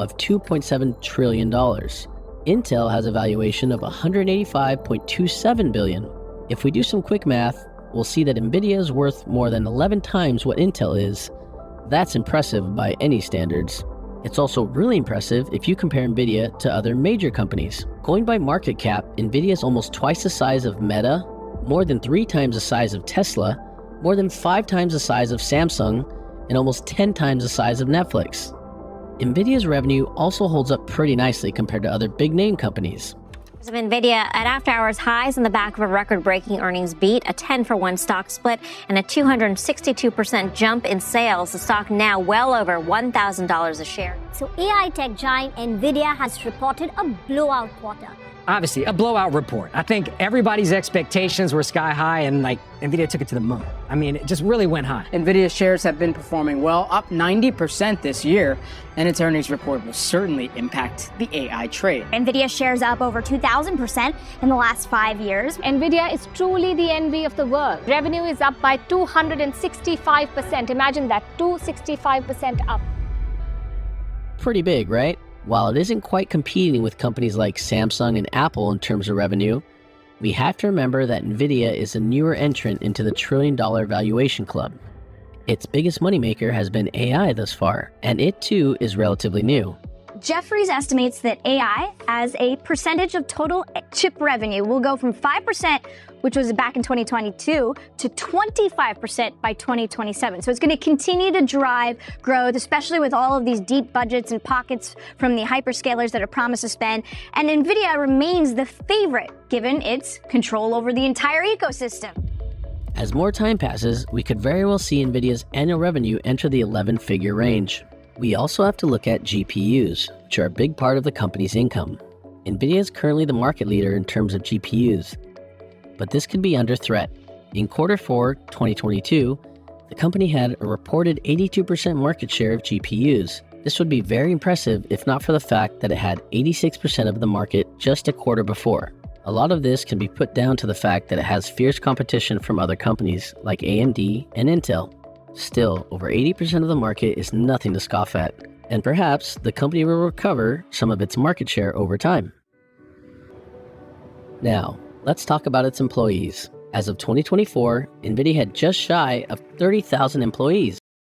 of $2.7 trillion. Intel has a valuation of $185.27 billion. If we do some quick math, we'll see that NVIDIA is worth more than 11 times what Intel is. That's impressive by any standards. It's also really impressive if you compare NVIDIA to other major companies. Going by market cap, NVIDIA is almost twice the size of Meta, more than 3 times the size of Tesla, more than 5 times the size of Samsung, and almost 10 times the size of Netflix. NVIDIA's revenue also holds up pretty nicely compared to other big-name companies. Of NVIDIA at after-hours highs on the back of a record-breaking earnings beat, a 10-for-1 stock split, and a 262% jump in sales. The stock now well over $1,000 a share. So AI tech giant NVIDIA has reported a blowout quarter. Obviously, a blowout report. I think everybody's expectations were sky high and NVIDIA took it to the moon. I mean, it just really went high. NVIDIA shares have been performing well, up 90% this year, and its earnings report will certainly impact the AI trade. NVIDIA shares up over 2,000% in the last 5 years. NVIDIA is truly the envy of the world. Revenue is up by 265%. Imagine that, 265% up. Pretty big, right? While it isn't quite competing with companies like Samsung and Apple in terms of revenue, we have to remember that NVIDIA is a newer entrant into the trillion-dollar valuation club. Its biggest moneymaker has been AI thus far, and it too is relatively new. Jefferies estimates that AI, as a percentage of total chip revenue, will go from 5%, which was back in 2022, to 25% by 2027. So it's going to continue to drive growth, especially with all of these deep budgets and pockets from the hyperscalers that are promised to spend. And NVIDIA remains the favorite, given its control over the entire ecosystem. As more time passes, we could very well see NVIDIA's annual revenue enter the 11-figure range. We also have to look at GPUs, which are a big part of the company's income. NVIDIA is currently the market leader in terms of GPUs, but this could be under threat. In Q4 2022, the company had a reported 82% market share of GPUs. This would be very impressive if not for the fact that it had 86% of the market just a quarter before. A lot of this can be put down to the fact that it has fierce competition from other companies like AMD and Intel. Still, over 80% of the market is nothing to scoff at, and perhaps the company will recover some of its market share over time. Now, let's talk about its employees. As of 2024, NVIDIA had just shy of 30,000 employees.